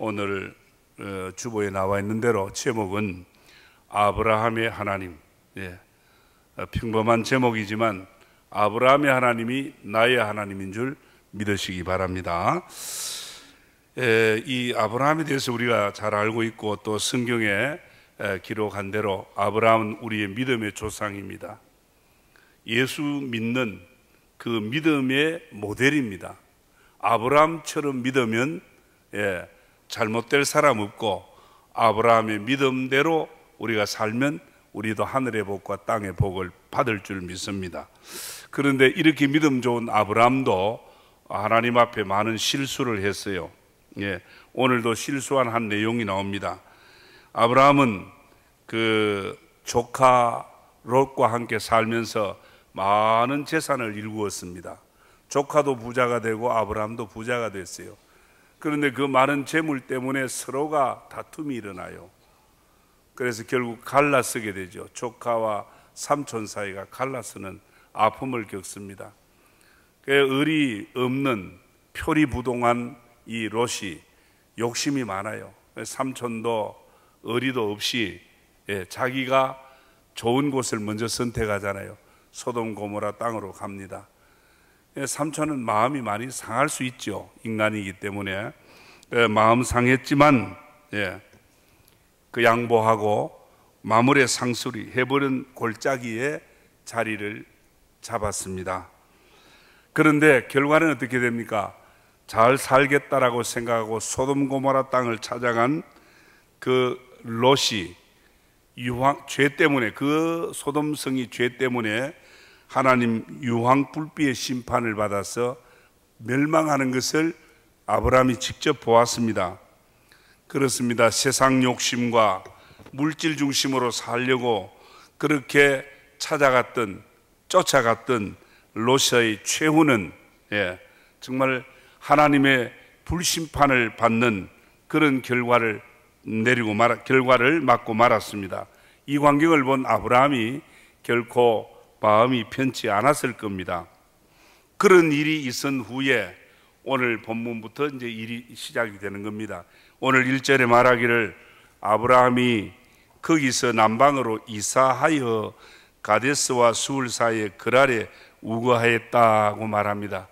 오늘 주보에 나와 있는 대로 제목은 아브라함의 하나님. 평범한 제목이지만 아브라함의 하나님이 나의 하나님인 줄 믿으시기 바랍니다. 이 아브라함에 대해서 우리가 잘 알고 있고 또 성경에 기록한 대로 아브라함은 우리의 믿음의 조상입니다. 예수 믿는 그 믿음의 모델입니다. 아브라함처럼 믿으면 잘못될 사람 없고, 아브라함의 믿음대로 우리가 살면 우리도 하늘의 복과 땅의 복을 받을 줄 믿습니다. 그런데 이렇게 믿음 좋은 아브라함도 하나님 앞에 많은 실수를 했어요. 오늘도 실수한 한 내용이 나옵니다. 아브라함은 그 조카 롯과 함께 살면서 많은 재산을 일구었습니다. 조카도 부자가 되고 아브라함도 부자가 됐어요. 그런데 그 많은 재물 때문에 서로가 다툼이 일어나요. 그래서 결국 갈라서게 되죠. 조카와 삼촌 사이가 갈라서는 아픔을 겪습니다. 의리 없는 표리부동한 이 롯이 욕심이 많아요. 삼촌도 의리도 없이 자기가 좋은 곳을 먼저 선택하잖아요. 소돔 고모라 땅으로 갑니다. 삼촌은 마음이 많이 상할 수 있죠. 인간이기 때문에 마음 상했지만 그 양보하고 마물의 상수리 해버린 골짜기에 자리를 잡았습니다. 그런데 결과는 어떻게 됩니까? 잘 살겠다라고 생각하고 소돔 고모라 땅을 찾아간 그 롯이 죄 때문에, 그 소돔성이 죄 때문에 하나님 유황불비의 심판을 받아서 멸망하는 것을 아브라함이 직접 보았습니다. 그렇습니다. 세상 욕심과 물질 중심으로 살려고 그렇게 쫓아갔던 롯의 최후는 정말 하나님의 불심판을 받는 그런 결과를 맞고 말았습니다. 이 광경을 본 아브라함이 결코 마음이 편치 않았을 겁니다. 그런 일이 있은 후에 오늘 본문부터 이제 일이 시작이 되는 겁니다. 오늘 1절에 말하기를 아브라함이 거기서 남방으로 이사하여 가데스와 수울 사이에 그랄에 우거하였다고 말합니다.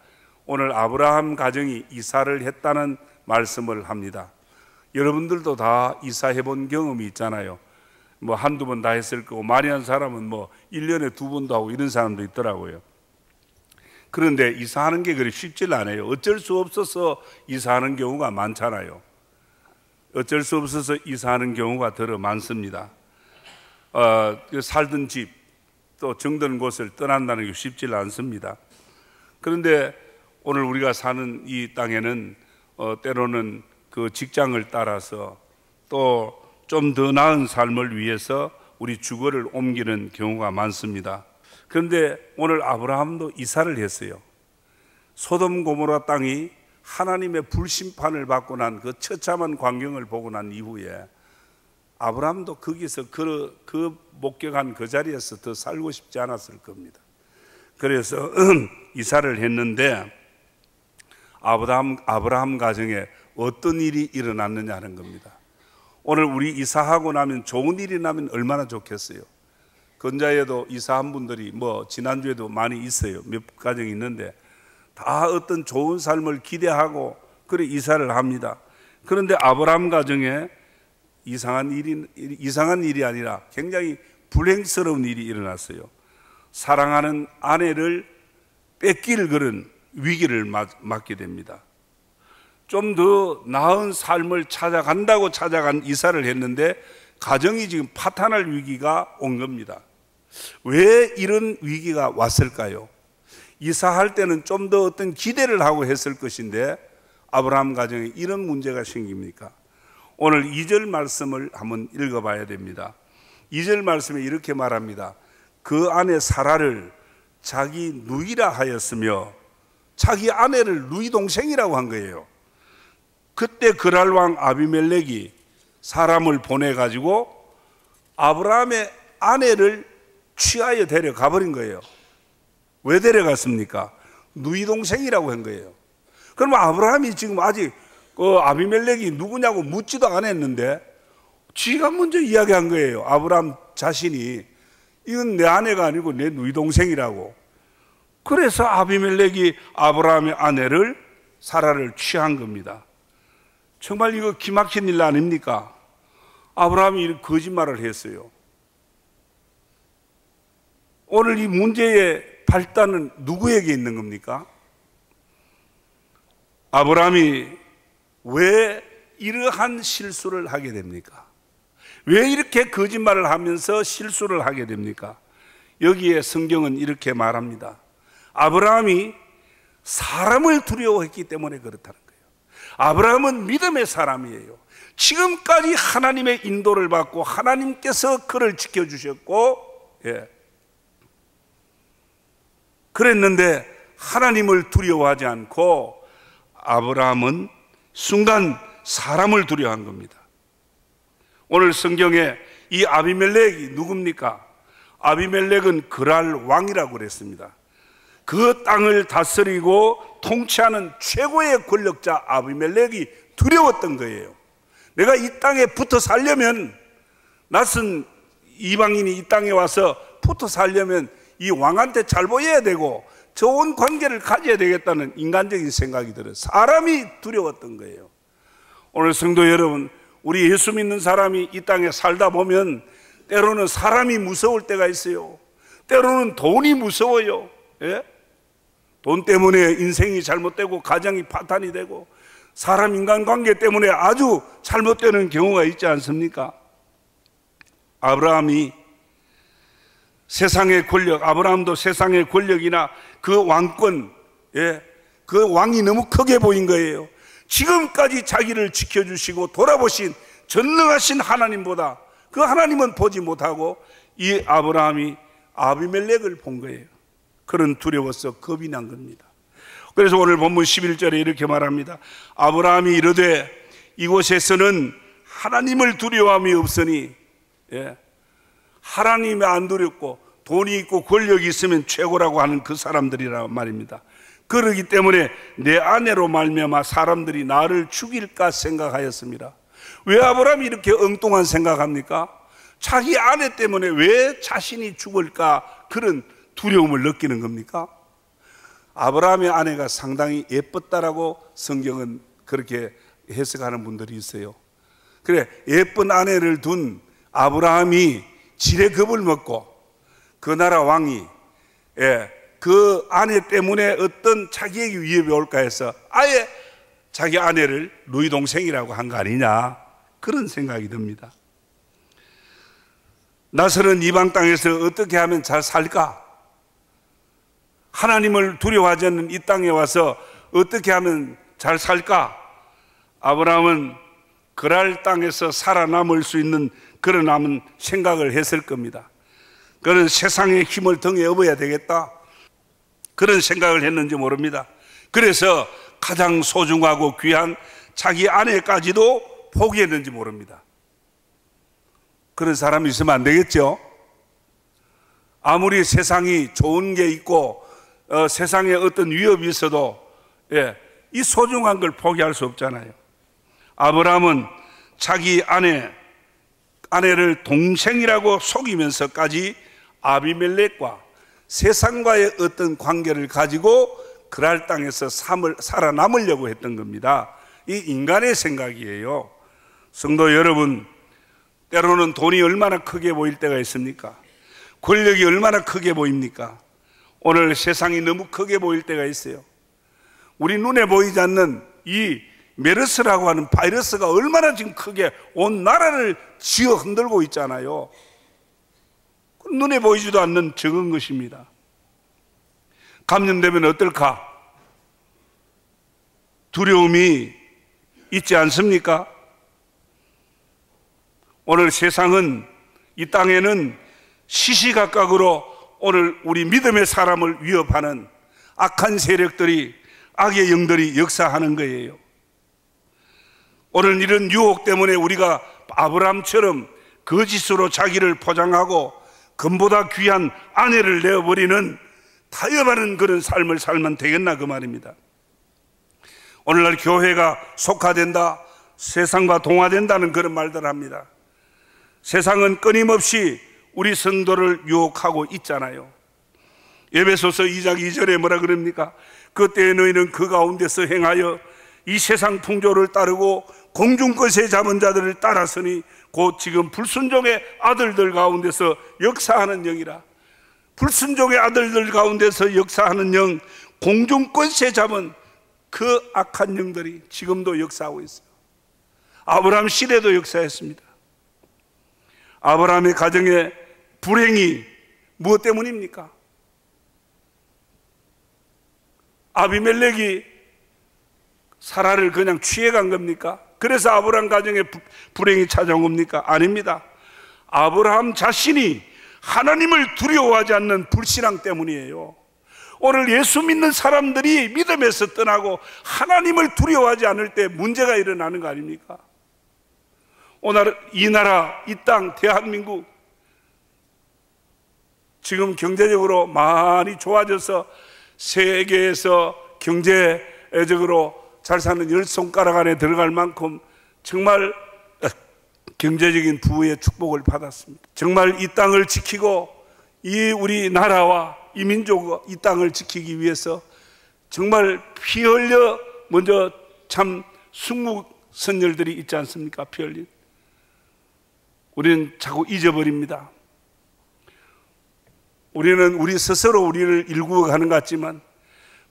오늘 아브라함 가정이 이사를 했다는 말씀을 합니다. 여러분들도 다 이사해 본 경험이 있잖아요. 뭐 한두 번 다 했을 거고, 많이 한 사람은 뭐 1년에 2번도 하고 이런 사람도 있더라고요. 그런데 이사하는 게 그리 쉽질 않아요. 어쩔 수 없어서 이사하는 경우가 많잖아요. 어쩔 수 없어서 이사하는 경우가 더러 많습니다. 살던 집, 또 정든 곳을 떠난다는 게 쉽질 않습니다. 그런데 오늘 우리가 사는 이 땅에는 때로는 그 직장을 따라서 또 좀 더 나은 삶을 위해서 우리 주거를 옮기는 경우가 많습니다. 그런데 오늘 아브라함도 이사를 했어요. 소돔 고모라 땅이 하나님의 불심판을 받고 난 그 처참한 광경을 보고 난 이후에 아브라함도 거기서 그 목격한 그 자리에서 더 살고 싶지 않았을 겁니다. 그래서 이사를 했는데 아브라함 가정에 어떤 일이 일어났느냐 하는 겁니다. 오늘 우리 이사하고 나면 좋은 일이 나면 얼마나 좋겠어요. 근자에도 이사한 분들이 지난주에도 많이 있어요. 몇 가정이 있는데 다 어떤 좋은 삶을 기대하고 그래 이사를 합니다. 그런데 아브라함 가정에 이상한 일이 아니라 굉장히 불행스러운 일이 일어났어요. 사랑하는 아내를 뺏길 그런 위기를 맞게 됩니다. 좀 더 나은 삶을 찾아간 이사를 했는데 가정이 지금 파탄할 위기가 온 겁니다. 왜 이런 위기가 왔을까요? 이사할 때는 좀 더 어떤 기대를 하고 했을 것인데 아브라함 가정에 이런 문제가 생깁니까? 오늘 2절 말씀을 한번 읽어봐야 됩니다. 2절 말씀에 이렇게 말합니다. 그 아내 사라를 자기 누이라 하였으며 자기 아내를 누이 동생이라고 한 거예요. 그때 그랄 왕 아비멜렉이 사람을 보내가지고 아브라함의 아내를 취하여 데려가 버린 거예요. 왜 데려갔습니까? 누이 동생이라고 한 거예요. 그러면 아브라함이 지금 아직 그 아비멜렉이 누구냐고 묻지도 않았는데 지가 먼저 이야기한 거예요. 아브라함 자신이 이건 내 아내가 아니고 내 누이 동생이라고. 그래서 아비멜렉이 아브라함의 아내를 사라를 취한 겁니다. 정말 이거 기막힌 일 아닙니까? 아브라함이 이런 거짓말을 했어요. 오늘 이 문제의 발단은 누구에게 있는 겁니까? 아브라함이 왜 이러한 실수를 하게 됩니까? 왜 이렇게 거짓말을 하면서 실수를 하게 됩니까? 여기에 성경은 이렇게 말합니다. 아브라함이 사람을 두려워했기 때문에 그렇다는 거예요. 아브라함은 믿음의 사람이에요. 지금까지 하나님의 인도를 받고 하나님께서 그를 지켜주셨고, 그랬는데 하나님을 두려워하지 않고 아브라함은 순간 사람을 두려워한 겁니다. 오늘 성경에 이 아비멜렉이 누굽니까? 아비멜렉은 그랄 왕이라고 그랬습니다. 그 땅을 다스리고 통치하는 최고의 권력자 아비멜렉이 두려웠던 거예요. 내가 이 땅에 붙어 살려면, 낯선 이방인이 이 땅에 와서 붙어 살려면 이 왕한테 잘 보여야 되고 좋은 관계를 가져야 되겠다는 인간적인 생각이 들어요. 사람이 두려웠던 거예요. 오늘 성도 여러분, 우리 예수 믿는 사람이 이 땅에 살다 보면 때로는 사람이 무서울 때가 있어요. 때로는 돈이 무서워요. 돈 때문에 인생이 잘못되고 가정이 파탄이 되고 사람 인간관계 때문에 아주 잘못되는 경우가 있지 않습니까? 아브라함이 세상의 권력, 아브라함도 세상의 권력이나 그 왕권, 그 왕이 너무 크게 보인 거예요. 지금까지 자기를 지켜주시고 돌아보신 전능하신 하나님보다 그 하나님은 보지 못하고 이 아브라함이 아비멜렉을 본 거예요. 그런 두려워서 겁이 난 겁니다. 그래서 오늘 본문 11절에 이렇게 말합니다. 아브라함이 이르되 이곳에서는 하나님을 두려워함이 없으니, 하나님이 안 두렵고 돈이 있고 권력이 있으면 최고라고 하는 그 사람들이란 말입니다. 그러기 때문에 내 아내로 말미암아 사람들이 나를 죽일까 생각하였습니다. 왜 아브라함이 이렇게 엉뚱한 생각합니까? 자기 아내 때문에 왜 자신이 죽을까 그런 두려움을 느끼는 겁니까? 아브라함의 아내가 상당히 예뻤다라고 성경은 그렇게 해석하는 분들이 있어요. 그래, 예쁜 아내를 둔 아브라함이 지레 겁을 먹고 그 나라 왕이 그 아내 때문에 어떤 자기에게 위협이 올까 해서 아예 자기 아내를 누이 동생이라고 한 거 아니냐, 그런 생각이 듭니다. 낯선 이방 땅에서 어떻게 하면 잘 살까? 하나님을 두려워하지 않는 이 땅에 와서 어떻게 하면 잘 살까? 아브라함은 그랄 땅에서 살아남을 수 있는 그런 생각을 했을 겁니다. 그는 세상의 힘을 등에 업어야 되겠다, 그런 생각을 했는지 모릅니다. 그래서 가장 소중하고 귀한 자기 아내까지도 포기했는지 모릅니다. 그런 사람이 있으면 안 되겠죠. 아무리 세상이 좋은 게 있고 세상에 어떤 위협이 있어도 이 소중한 걸 포기할 수 없잖아요. 아브라함은 자기 아내를 동생이라고 속이면서까지 아비멜렉과 세상과의 어떤 관계를 가지고 그랄 땅에서 살아남으려고 했던 겁니다. 이 인간의 생각이에요. 성도 여러분, 때로는 돈이 얼마나 크게 보일 때가 있습니까? 권력이 얼마나 크게 보입니까? 오늘 세상이 너무 크게 보일 때가 있어요. 우리 눈에 보이지 않는 이 메르스라고 하는 바이러스가 얼마나 지금 크게 온 나라를 쥐어 흔들고 있잖아요. 눈에 보이지도 않는 적은 것입니다. 감염되면 어떨까? 두려움이 있지 않습니까? 오늘 세상은, 이 땅에는 시시각각으로 오늘 우리 믿음의 사람을 위협하는 악한 세력들이, 악의 영들이 역사하는 거예요. 오늘 이런 유혹 때문에 우리가 아브라함처럼 거짓으로 자기를 포장하고 금보다 귀한 아내를 내어버리는 타협하는 그런 삶을 살면 되겠나 그 말입니다. 오늘날 교회가 속화된다, 세상과 동화된다는 그런 말들을 합니다. 세상은 끊임없이 우리 성도를 유혹하고 있잖아요. 에베소서 2장 2절에 뭐라 그럽니까? 그때에 너희는 그 가운데서 행하여 이 세상 풍조를 따르고 공중것에 잡은 자들을 따랐으니 곧 지금 불순종의 아들들 가운데서 역사하는 영이라. 불순종의 아들들 가운데서 역사하는 영, 공중것에 잡은 그 악한 영들이 지금도 역사하고 있어요. 아브라함 시대도 역사했습니다. 아브라함의 가정의 불행이 무엇 때문입니까? 아비멜렉이 사라를 그냥 취해간 겁니까? 그래서 아브라함 가정에 불행이 찾아온 겁니까? 아닙니다. 아브라함 자신이 하나님을 두려워하지 않는 불신앙 때문이에요. 오늘 예수 믿는 사람들이 믿음에서 떠나고 하나님을 두려워하지 않을 때 문제가 일어나는 거 아닙니까? 오늘 이 나라, 이 땅, 대한민국 지금 경제적으로 많이 좋아져서 세계에서 경제적으로 잘 사는 열 손가락 안에 들어갈 만큼 정말 경제적인 부의 축복을 받았습니다. 정말 이 땅을 지키고 이 우리 나라와 이 민족, 이 땅을 지키기 위해서 정말 피 흘려 먼저 참 순국선열들이 있지 않습니까? 피 흘린. 우리는 자꾸 잊어버립니다. 우리는 우리 스스로 우리를 일구어 가는 것 같지만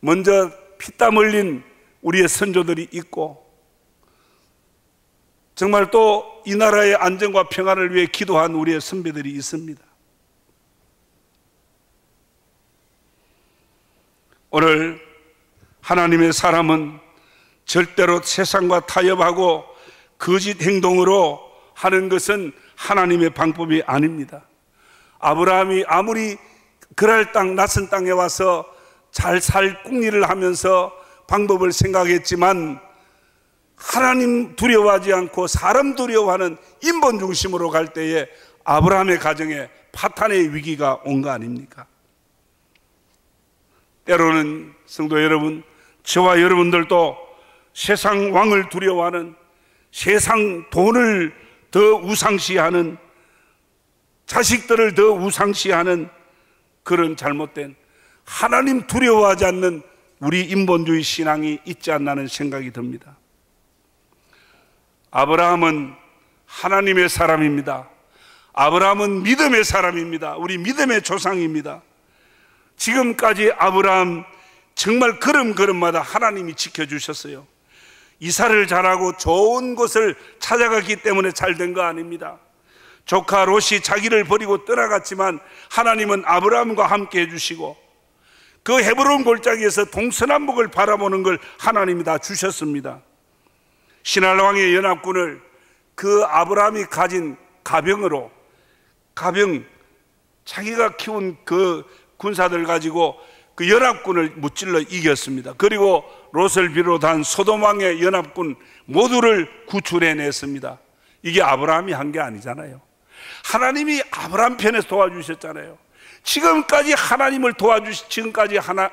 먼저 피땀 흘린 우리의 선조들이 있고 정말 또 이 나라의 안정과 평안을 위해 기도한 우리의 선배들이 있습니다. 오늘 하나님의 사람은 절대로 세상과 타협하고 거짓 행동으로 하는 것은 하나님의 방법이 아닙니다. 아브라함이 아무리 그랄 땅, 낯선 땅에 와서 잘 살 궁리를 하면서 방법을 생각했지만 하나님 두려워하지 않고 사람 두려워하는 인본 중심으로 갈 때에 아브라함의 가정에 파탄의 위기가 온 거 아닙니까? 때로는 성도 여러분, 저와 여러분들도 세상 왕을 두려워하는, 세상 돈을 더 우상시하는, 자식들을 더 우상시하는 그런 잘못된 하나님 두려워하지 않는 우리 인본주의 신앙이 있지 않나는 생각이 듭니다. 아브라함은 하나님의 사람입니다. 아브라함은 믿음의 사람입니다. 우리 믿음의 조상입니다. 지금까지 아브라함 정말 걸음걸음마다 하나님이 지켜주셨어요. 이사를 잘하고 좋은 곳을 찾아갔기 때문에 잘 된 거 아닙니다. 조카 롯이 자기를 버리고 떠나갔지만 하나님은 아브라함과 함께 해주시고 그 헤브론 골짜기에서 동서남북을 바라보는 걸 하나님이 다 주셨습니다. 신할왕의 연합군을 그 아브라함이 가진 가병으로, 자기가 키운 그 군사들 가지고 그 연합군을 무찔러 이겼습니다. 그리고 롯을 비롯한 소돔 왕의 연합군 모두를 구출해냈습니다. 이게 아브라함이 한 게 아니잖아요. 하나님이 아브라함 편에서 도와주셨잖아요. 지금까지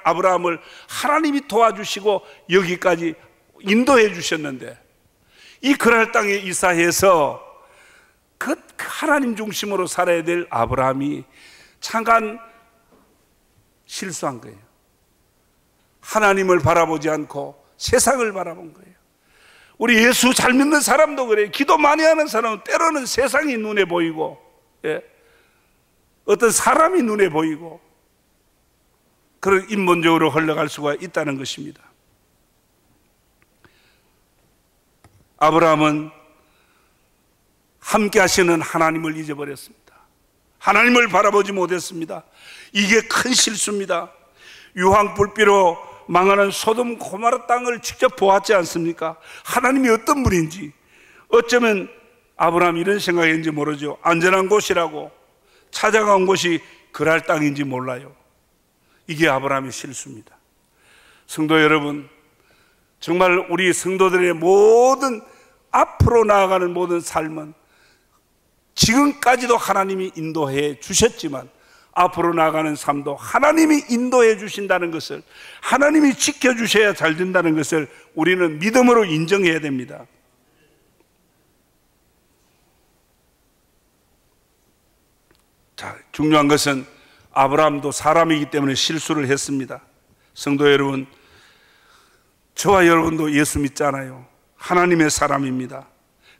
아브라함을 하나님이 도와주시고 여기까지 인도해 주셨는데 이 그랄 땅에 이사해서 그 하나님 중심으로 살아야 될 아브라함이 잠깐 실수한 거예요. 하나님을 바라보지 않고 세상을 바라본 거예요. 우리 예수 잘 믿는 사람도 그래요. 기도 많이 하는 사람은 때로는 세상이 눈에 보이고, 어떤 사람이 눈에 보이고 그런 인본적으로 흘러갈 수가 있다는 것입니다. 아브라함은 함께 하시는 하나님을 잊어버렸습니다. 하나님을 바라보지 못했습니다. 이게 큰 실수입니다. 유황불비로 망하는 소돔 고모라 땅을 직접 보았지 않습니까? 하나님이 어떤 분인지. 어쩌면 아브라함이 이런 생각인지 모르죠. 안전한 곳이라고 찾아간 곳이 그랄 땅인지 몰라요. 이게 아브라함의 실수입니다. 성도 여러분, 정말 우리 성도들의 모든 앞으로 나아가는 모든 삶은 지금까지도 하나님이 인도해 주셨지만 앞으로 나가는 삶도 하나님이 인도해 주신다는 것을, 하나님이 지켜주셔야 잘 된다는 것을 우리는 믿음으로 인정해야 됩니다. 자, 중요한 것은 아브라함도 사람이기 때문에 실수를 했습니다. 성도 여러분, 저와 여러분도 예수 믿잖아요. 하나님의 사람입니다.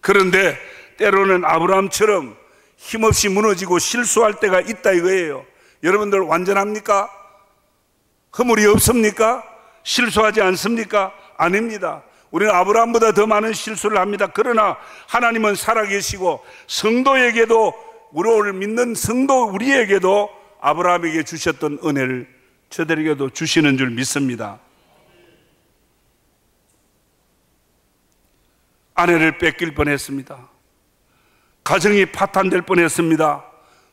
그런데 때로는 아브라함처럼 힘없이 무너지고 실수할 때가 있다 이거예요. 여러분들 완전합니까? 허물이 없습니까? 실수하지 않습니까? 아닙니다. 우리는 아브라함보다 더 많은 실수를 합니다. 그러나 하나님은 살아계시고 성도에게도, 우리를 믿는 성도 우리에게도 아브라함에게 주셨던 은혜를 저들에게도 주시는 줄 믿습니다. 아내를 뺏길 뻔했습니다. 가정이 파탄될 뻔했습니다.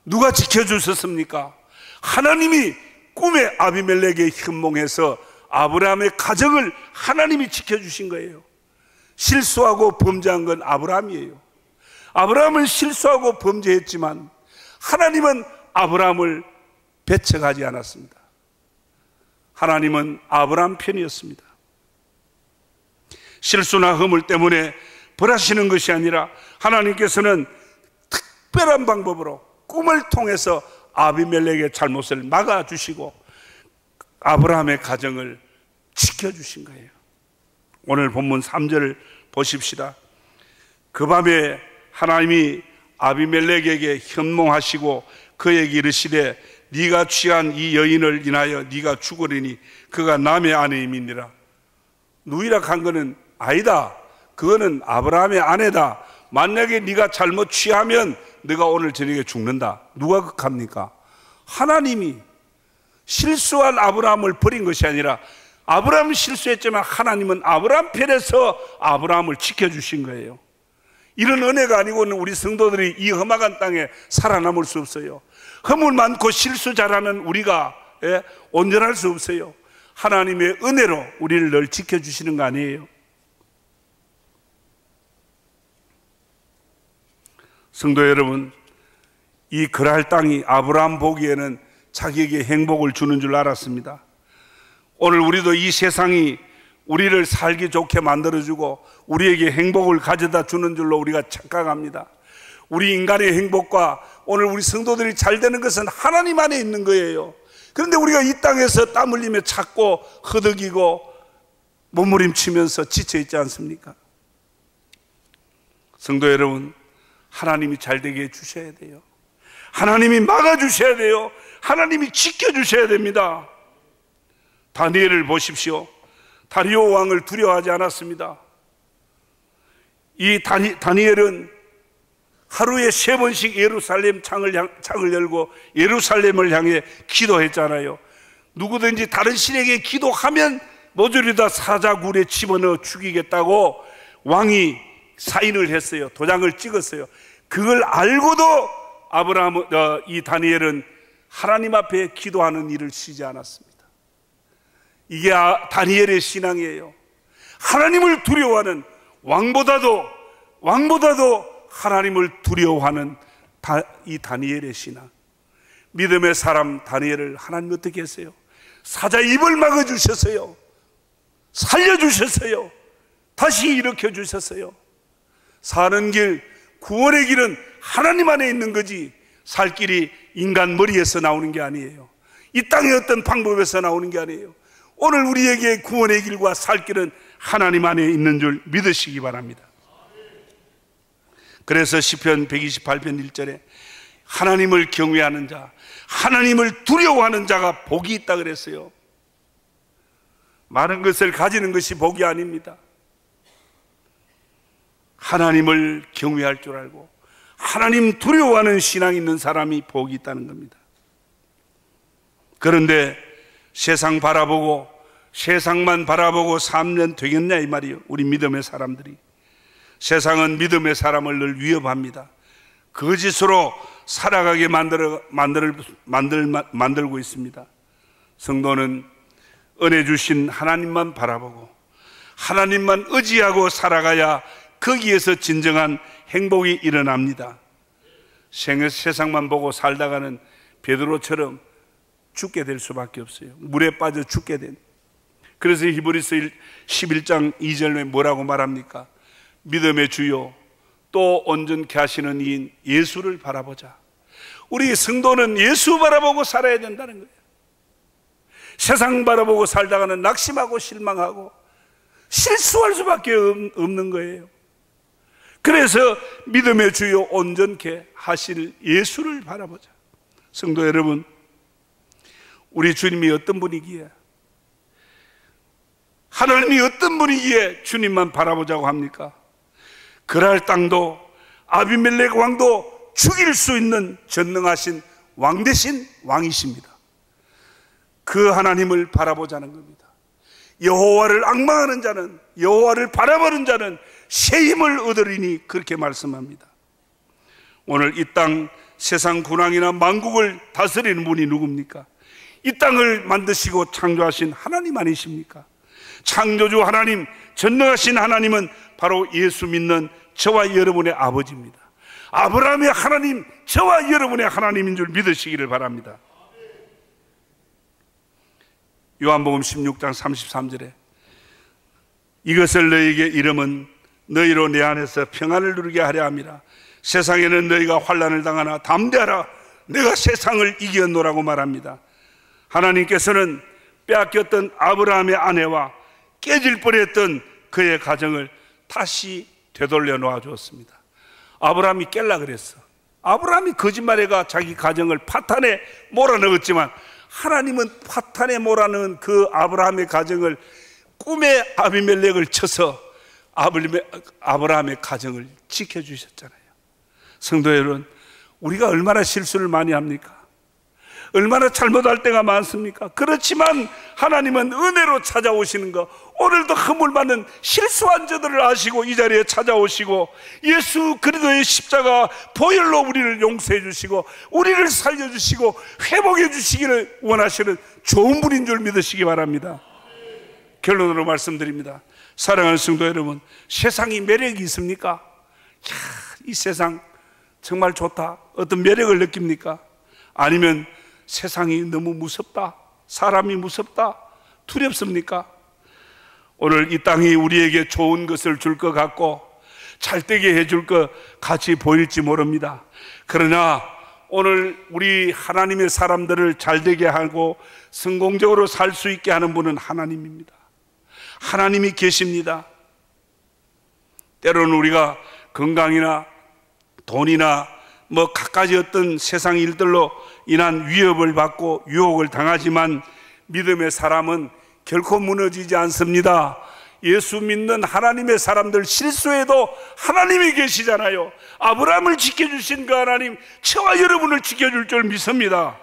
누가 지켜주셨습니까? 하나님이 꿈에 아비멜렉에 현몽해서 아브라함의 가정을 하나님이 지켜주신 거예요. 실수하고 범죄한 건 아브라함이에요. 아브라함은 실수하고 범죄했지만 하나님은 아브라함을 배척하지 않았습니다. 하나님은 아브라함 편이었습니다. 실수나 허물 때문에 벌하시는 것이 아니라 하나님께서는 특별한 방법으로 꿈을 통해서 아비멜렉의 잘못을 막아주시고 아브라함의 가정을 지켜주신 거예요. 오늘 본문 3절을 보십시다. 그 밤에 하나님이 아비멜렉에게 현몽하시고 그에게 이르시되 네가 취한 이 여인을 인하여 네가 죽으리니 그가 남의 아내임이니라. 누이락한 거는 아니다. 그거는 아브라함의 아내다. 만약에 네가 잘못 취하면 네가 오늘 저녁에 죽는다. 누가 극합니까? 하나님이. 실수한 아브라함을 버린 것이 아니라 아브라함은 실수했지만 하나님은 아브라함 편에서 아브라함을 지켜주신 거예요. 이런 은혜가 아니고는 우리 성도들이 이 험악한 땅에 살아남을 수 없어요. 허물 많고 실수 잘하는 우리가 온전할 수 없어요. 하나님의 은혜로 우리를 늘 지켜주시는 거 아니에요. 성도 여러분, 이 그랄 땅이 아브라함 보기에는 자기에게 행복을 주는 줄 알았습니다. 오늘 우리도 이 세상이 우리를 살기 좋게 만들어주고 우리에게 행복을 가져다 주는 줄로 우리가 착각합니다. 우리 인간의 행복과 오늘 우리 성도들이 잘 되는 것은 하나님 안에 있는 거예요. 그런데 우리가 이 땅에서 땀 흘리며 찾고 허덕이고 몸부림치면서 지쳐있지 않습니까? 성도 여러분, 하나님이 잘 되게 해주셔야 돼요. 하나님이 막아주셔야 돼요. 하나님이 지켜주셔야 됩니다. 다니엘을 보십시오. 다리오 왕을 두려워하지 않았습니다. 이 다니엘은 하루에 3번씩 예루살렘 창을 열고 예루살렘을 향해 기도했잖아요. 누구든지 다른 신에게 기도하면 모조리 다 사자굴에 집어넣어 죽이겠다고 왕이 사인을 했어요. 도장을 찍었어요. 그걸 알고도 이 다니엘은 하나님 앞에 기도하는 일을 쉬지 않았습니다. 이게 다니엘의 신앙이에요. 하나님을 두려워하는 왕보다도 하나님을 두려워하는 이 다니엘의 신앙. 믿음의 사람 다니엘을 하나님 어떻게 했어요? 사자 입을 막아주셨어요. 살려주셨어요. 다시 일으켜주셨어요. 사는 길, 구원의 길은 하나님 안에 있는 거지 살 길이 인간 머리에서 나오는 게 아니에요. 이 땅의 어떤 방법에서 나오는 게 아니에요. 오늘 우리에게 구원의 길과 살 길은 하나님 안에 있는 줄 믿으시기 바랍니다. 그래서 시편 128편 1절에 하나님을 경외하는 자, 하나님을 두려워하는 자가 복이 있다 그랬어요. 많은 것을 가지는 것이 복이 아닙니다. 하나님을 경외할 줄 알고 하나님 두려워하는 신앙이 있는 사람이 복이 있다는 겁니다. 그런데 세상만 바라보고 살면 되겠냐 이 말이에요. 우리 믿음의 사람들이. 세상은 믿음의 사람을 늘 위협합니다. 거짓으로 살아가게 만들고 있습니다. 성도는 은혜 주신 하나님만 바라보고 하나님만 의지하고 살아가야 거기에서 진정한 행복이 일어납니다. 세상만 보고 살다가는 베드로처럼 죽게 될 수밖에 없어요. 물에 빠져 죽게 된. 그래서 히브리서 11장 2절에 뭐라고 말합니까? 믿음의 주요 또 온전케 하시는 이인 예수를 바라보자. 우리 성도는 예수 바라보고 살아야 된다는 거예요. 세상 바라보고 살다가는 낙심하고 실망하고 실수할 수밖에 없는 거예요. 그래서 믿음의 주요 온전케 하실 예수를 바라보자. 성도 여러분, 우리 주님이 어떤 분이기에, 하나님이 어떤 분이기에 주님만 바라보자고 합니까? 그랄 땅도 아비멜렉 왕도 죽일 수 있는 전능하신 왕 대신 왕이십니다. 그 하나님을 바라보자는 겁니다. 여호와를 앙망하는 자는, 여호와를 바라보는 자는 새 힘을 얻으리니 그렇게 말씀합니다. 오늘 이 땅 세상 군왕이나 만국을 다스리는 분이 누굽니까? 이 땅을 만드시고 창조하신 하나님 아니십니까? 창조주 하나님, 전능하신 하나님은 바로 예수 믿는 저와 여러분의 아버지입니다. 아브라함의 하나님, 저와 여러분의 하나님인 줄 믿으시기를 바랍니다. 요한복음 16장 33절에 이것을 너희에게 이름은 너희로 내 안에서 평안을 누리게 하려 함이라. 세상에는 너희가 환난을 당하나 담대하라, 내가 세상을 이겼노라고 말합니다. 하나님께서는 빼앗겼던 아브라함의 아내와 깨질 뻔했던 그의 가정을 다시 되돌려 놓아 주었습니다. 아브라함이 깰라 그랬어. 아브라함이 거짓말해가 자기 가정을 파탄에 몰아넣었지만 하나님은 파탄에 몰아넣은 그 아브라함의 가정을 꿈에 아비멜렉을 쳐서 아브라함의 가정을 지켜주셨잖아요. 성도 여러분, 우리가 얼마나 실수를 많이 합니까? 얼마나 잘못할 때가 많습니까? 그렇지만 하나님은 은혜로 찾아오시는 것, 오늘도 허물 많은 실수한 저들을 아시고 이 자리에 찾아오시고 예수 그리스도의 십자가 보혈로 우리를 용서해 주시고 우리를 살려주시고 회복해 주시기를 원하시는 좋은 분인 줄 믿으시기 바랍니다. 결론으로 말씀드립니다. 사랑하는 성도 여러분, 세상이 매력이 있습니까? 이 세상 정말 좋다, 어떤 매력을 느낍니까? 아니면 세상이 너무 무섭다, 사람이 무섭다, 두렵습니까? 오늘 이 땅이 우리에게 좋은 것을 줄 것 같고 잘되게 해줄 것 같이 보일지 모릅니다. 그러나 오늘 우리 하나님의 사람들을 잘되게 하고 성공적으로 살 수 있게 하는 분은 하나님입니다. 하나님이 계십니다. 때로는 우리가 건강이나 돈이나 갖가지 어떤 세상 일들로 인한 위협을 받고 유혹을 당하지만 믿음의 사람은 결코 무너지지 않습니다. 예수 믿는 하나님의 사람들 실수해도 하나님이 계시잖아요. 아브라함을 지켜주신 그 하나님, 저와 여러분을 지켜줄 줄 믿습니다.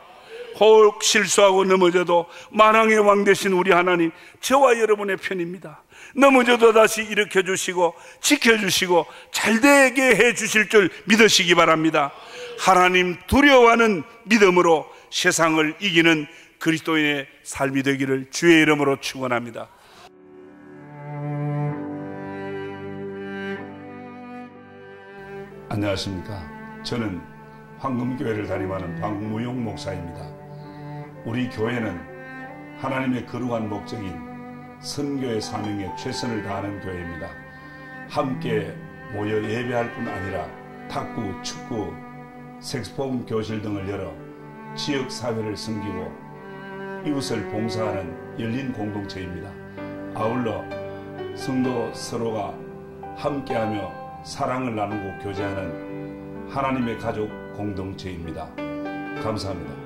혹 실수하고 넘어져도 만왕의 왕 되신 우리 하나님, 저와 여러분의 편입니다. 넘어져도 다시 일으켜주시고 지켜주시고 잘되게 해주실 줄 믿으시기 바랍니다. 하나님 두려워하는 믿음으로 세상을 이기는 그리스도인의 삶이 되기를 주의 이름으로 축원합니다. 안녕하십니까. 저는 황금교회를 담임하는 박무용 목사입니다. 우리 교회는 하나님의 거룩한 목적인 선교의 사명에 최선을 다하는 교회입니다. 함께 모여 예배할 뿐 아니라 탁구, 축구, 색소폰 교실 등을 열어 지역사회를 섬기고 이웃을 봉사하는 열린 공동체입니다. 아울러 성도 서로가 함께하며 사랑을 나누고 교제하는 하나님의 가족 공동체입니다. 감사합니다.